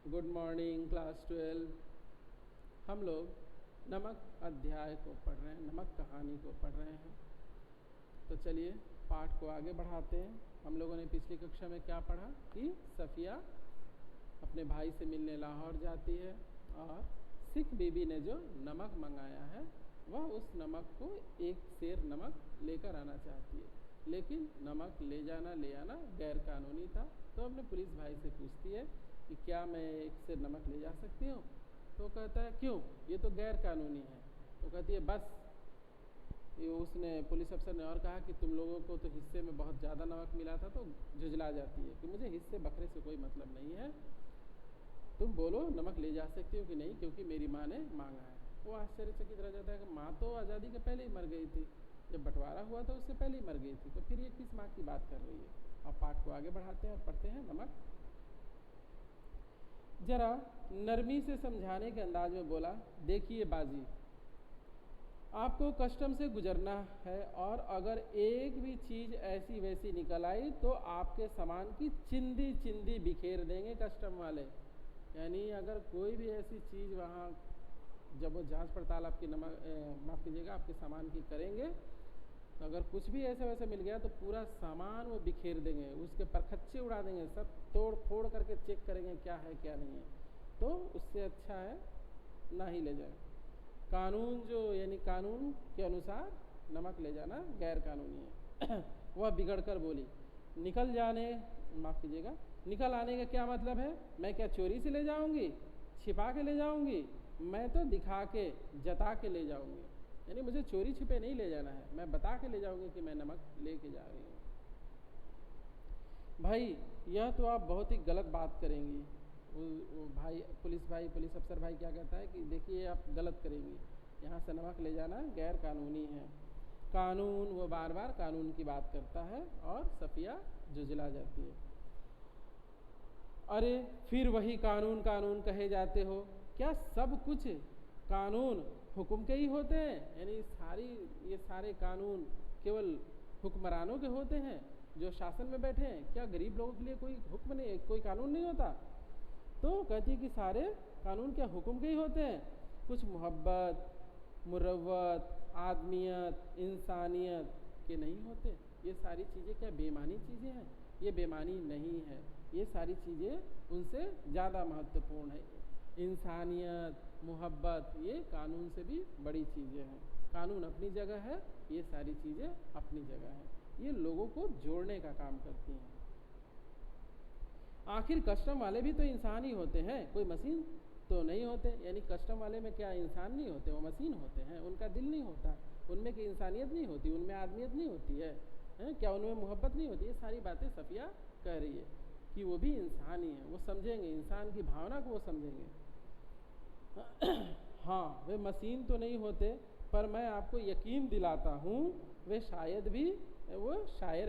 Good morning class 12। हम लोग नमक अध्याय को पढ़ रहे हैं, नमक कहानी को पढ़ रहे हैं। तो चलिए पाठ को आगे बढ़ाते हैं। हम लोगों ने पिछली कक्षा में क्या पढ़ा कि सफ़िया अपने भाई से मिलने लाहौर जाती है और सिख बीबी ने जो नमक मंगाया है वह उस नमक को एक सेर नमक लेकर आना चाहती है, लेकिन नमक ले आना गैर कानूनी था। तो अपने पुलिस भाई से पूछती है कि क्या मैं एक सेर नमक ले जा सकती हूँ। तो कहता है क्यों, ये तो गैर कानूनी है। तो कहती है बस। ये उसने पुलिस अफसर ने और कहा कि तुम लोगों को तो हिस्से में बहुत ज़्यादा नमक मिला था, तो झुझला जाती है कि मुझे हिस्से बकरे से कोई मतलब नहीं है, तुम बोलो नमक ले जा सकती हो कि नहीं, क्योंकि मेरी माँ ने मांगा है। वो आश्चर्यचकित रह जाता है कि माँ तो आज़ादी के पहले ही मर गई थी, जब बंटवारा हुआ था उससे पहले ही मर गई थी, तो फिर ये किस माँ की बात कर रही है। अब पाठ को आगे बढ़ाते हैं और पढ़ते हैं। नमक जरा नरमी से समझाने के अंदाज में बोला, देखिए बाजी, आपको कस्टम से गुजरना है और अगर एक भी चीज़ ऐसी वैसी निकल आई तो आपके सामान की चिंदी चिंदी बिखेर देंगे कस्टम वाले। यानी अगर कोई भी ऐसी चीज़ वहाँ जब वो जांच पड़ताल आपकी माफ़ कीजिएगा आपके सामान की करेंगे, तो अगर कुछ भी ऐसा वैसा मिल गया तो पूरा सामान वो बिखेर देंगे, उसके परखच्चे उड़ा देंगे, सब तोड़ फोड़ करके चेक करेंगे क्या है क्या नहीं है। तो उससे अच्छा है ना ही ले जाए। कानून जो यानी कानून के अनुसार नमक ले जाना गैर कानूनी है। वह बिगड़ कर बोली, निकल जाने माफ़ कीजिएगा निकल आने का क्या मतलब है? मैं क्या चोरी से ले जाऊंगी, छिपा के ले जाऊंगी? मैं तो दिखा के जता के ले जाऊंगी। यानी मुझे चोरी छिपे नहीं ले जाना है, मैं बता के ले जाऊंगी कि मैं नमक लेके जा रही हूँ। भाई यह तो आप बहुत ही गलत बात करेंगी। वो पुलिस अफसर भाई क्या कहता है कि देखिए आप गलत करेंगी, यहाँ से नमक ले जाना गैर कानूनी है। कानून, वो बार बार कानून की बात करता है और सफ़िया झुझला जाती है। अरे फिर वही कानून कानून कहे जाते हो, क्या सब कुछ कानून हुक्म के ही होते हैं? यानी ये सारे कानून केवल हुक्मरानों के होते हैं जो शासन में बैठे हैं? क्या गरीब लोगों के लिए कोई हुक्म नहीं, कोई कानून नहीं होता? तो कहती है कि सारे कानून क्या हुक्म के ही होते हैं? कुछ मोहब्बत, मुरव्वत, आदमियत, इंसानियत के नहीं होते? ये सारी चीज़ें क्या बेमानी चीज़ें हैं? ये बेमानी नहीं है, ये सारी चीज़ें उनसे ज़्यादा महत्वपूर्ण है। इंसानियत, मोहब्बत ये कानून से भी बड़ी चीज़ें हैं। कानून अपनी जगह है, ये सारी चीज़ें अपनी जगह हैं। ये लोगों को जोड़ने का काम करती हैं। आखिर कस्टम वाले भी तो इंसान ही होते हैं, कोई मशीन तो नहीं होते। यानी कस्टम वाले में क्या इंसान नहीं होते, वो मशीन होते हैं? उनका दिल नहीं होता, उनमें की इंसानियत नहीं होती, उनमें आदमियत नहीं होती है? क्या उनमें मोहब्बत नहीं होती? ये सारी बातें सफ़िया कह रही है कि वो भी इंसान ही है, वो समझेंगे, इंसान की भावना को वो समझेंगे। हाँ, वे मशीन तो नहीं होते, पर मैं आपको यकीन दिलाता हूँ वो शायर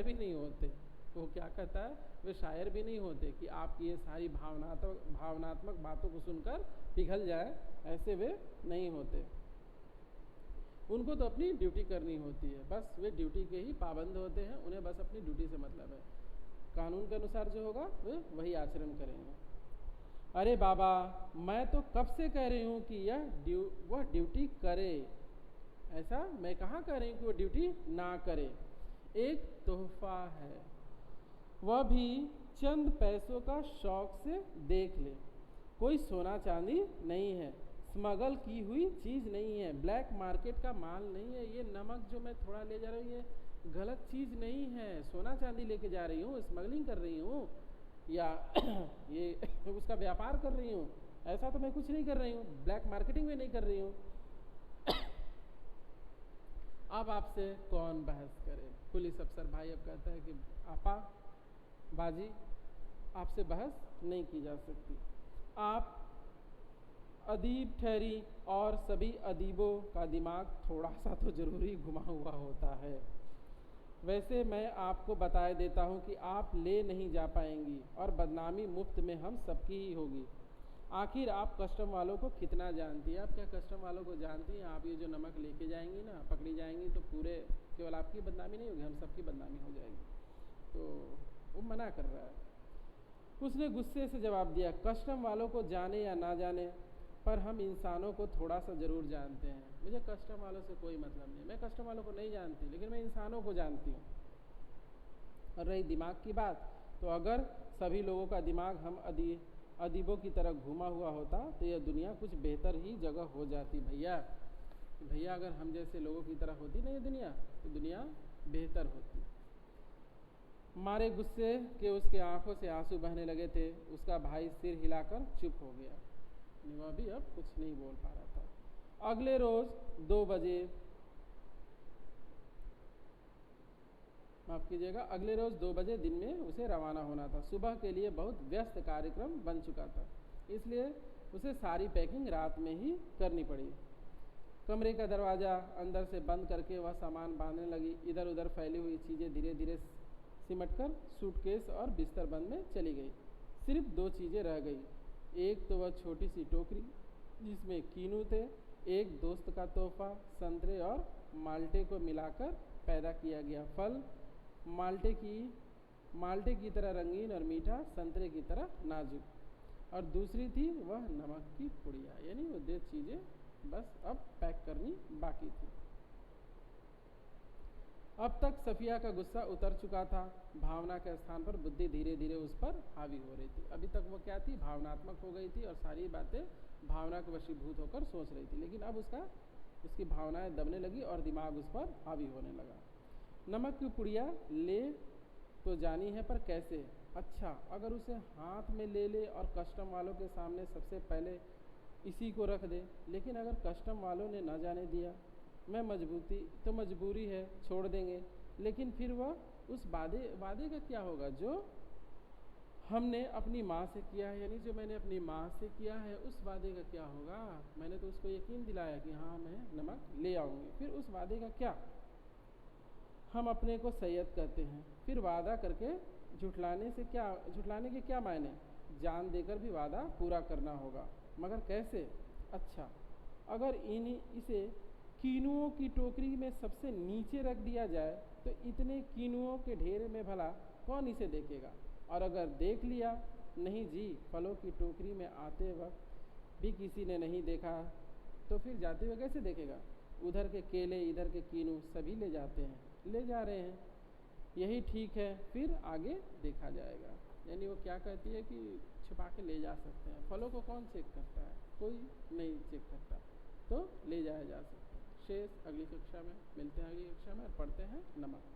भी नहीं होते। वो क्या कहता है, वे शायर भी नहीं होते कि आपकी ये सारी भावनात्मक बातों को सुनकर पिघल जाए, ऐसे वे नहीं होते। उनको तो अपनी ड्यूटी करनी होती है, बस वे ड्यूटी के ही पाबंद होते हैं, उन्हें बस अपनी ड्यूटी से मतलब है। कानून के अनुसार जो होगा वे वही आचरण करेंगे। अरे बाबा, मैं तो कब से कह रही हूँ कि वह ड्यूटी करे। ऐसा मैं कहाँ कह रही हूँ कि वो ड्यूटी ना करे। एक तोहफा है, वह भी चंद पैसों का शौक से देख ले। कोई सोना चांदी नहीं है, स्मगल की हुई चीज़ नहीं है, ब्लैक मार्केट का माल नहीं है। ये नमक जो मैं थोड़ा ले जा रही हूँ ये गलत चीज़ नहीं है, सोना चांदी लेके जा रही हूँ, स्मगलिंग कर रही हूँ या ये उसका व्यापार कर रही हूँ, ऐसा तो मैं कुछ नहीं कर रही हूँ, ब्लैक मार्केटिंग में नहीं कर रही हूँ। अब आपसे कौन बहस करे? पुलिस अफसर भाई अब कहता है कि आपा बाजी, आपसे बहस नहीं की जा सकती। आप अदीब ठहरी और सभी अदीबों का दिमाग थोड़ा सा तो ज़रूरी घुमा हुआ होता है। वैसे मैं आपको बताए देता हूँ कि आप ले नहीं जा पाएंगी और बदनामी मुफ्त में हम सबकी ही होगी। आखिर आप कस्टम वालों को कितना जानती हैं? आप क्या कस्टम वालों को जानती हैं? आप ये जो नमक लेके जाएंगी ना, पकड़ी जाएंगी तो पूरे केवल आपकी बदनामी नहीं होगी, हम सबकी बदनामी हो जाएगी। तो वो मना कर रहा है। उसने गुस्से से जवाब दिया, कस्टम वालों को जाने या ना जाने, पर हम इंसानों को थोड़ा सा ज़रूर जानते हैं। मुझे कस्टम वालों से कोई मतलब नहीं, मैं कस्टम वालों को नहीं जानती, लेकिन मैं इंसानों को जानती हूँ। और रही दिमाग की बात, तो अगर सभी लोगों का दिमाग हम अदीबों की तरह घूमा हुआ होता तो यह दुनिया कुछ बेहतर ही जगह हो जाती भैया। भैया अगर हम जैसे लोगों की तरह होती ना ये दुनिया, तो दुनिया बेहतर होती। मारे गुस्से के उसके आंखों से आंसू बहने लगे थे। उसका भाई सिर हिलाकर चुप हो गया, वह भी अब कुछ नहीं बोल पा रहा था। अगले रोज 2 बजे, माफ कीजिएगा, अगले रोज 2 बजे दिन में उसे रवाना होना था। सुबह के लिए बहुत व्यस्त कार्यक्रम बन चुका था, इसलिए उसे सारी पैकिंग रात में ही करनी पड़ी। कमरे का दरवाज़ा अंदर से बंद करके वह सामान बांधने लगी। इधर उधर फैली हुई चीज़ें धीरे धीरे सिमटकर सूटकेस और बिस्तर बंद में चली गई। सिर्फ 2 चीज़ें रह गई। एक तो वह छोटी सी टोकरी जिसमें कीनू थे, एक दोस्त का तोहफा संतरे और माल्टे को मिलाकर पैदा किया गया फल, माल्टे की तरह रंगीन और मीठा, संतरे की तरह नाजुक, और दूसरी थी वह नमक की पुड़िया। यानी वो 2 चीज़ें बस अब पैक करनी बाकी थी। अब तक सफ़िया का गुस्सा उतर चुका था। भावना के स्थान पर बुद्धि धीरे धीरे उस पर हावी हो रही थी। अभी तक वो क्या थी, भावनात्मक हो गई थी और सारी बातें भावना के वशीभूत होकर सोच रही थी, लेकिन अब उसकी भावनाएं दबने लगी और दिमाग उस पर हावी होने लगा। नमक की पुड़िया ले तो जानी है, पर कैसे? अच्छा, अगर उसे हाथ में ले ले और कस्टम वालों के सामने सबसे पहले इसी को रख दे। लेकिन अगर कस्टम वालों ने न जाने दिया, मैं मजबूरी है, छोड़ देंगे। लेकिन फिर वह उस वादे का क्या होगा जो हमने अपनी माँ से किया है, यानी जो मैंने अपनी माँ से किया है, उस वादे का क्या होगा? मैंने तो उसको यकीन दिलाया कि हाँ मैं नमक ले आऊँगी, फिर उस वादे का क्या? हम अपने को सैयद कहते हैं, फिर वादा करके झुठलाने के क्या मायने? जान देकर भी वादा पूरा करना होगा, मगर कैसे? अच्छा, अगर इसे कीनुओं की टोकरी में सबसे नीचे रख दिया जाए तो इतने कीनुओं के ढेर में भला कौन इसे देखेगा? और अगर देख लिया, नहीं जी, फलों की टोकरी में आते वक्त भी किसी ने नहीं देखा, तो फिर जाते हुए कैसे देखेगा? उधर के केले, इधर के कीनू, सभी ले जा रहे हैं, यही ठीक है, फिर आगे देखा जाएगा। यानी वो क्या कहती है कि छुपा के ले जा सकते हैं, फलों को कौन चेक करता है? कोई नहीं चेक करता, तो ले जाया जा सकता है। शेष अगली कक्षा में मिलते हैं, अगली कक्षा में, और पढ़ते हैं नमक।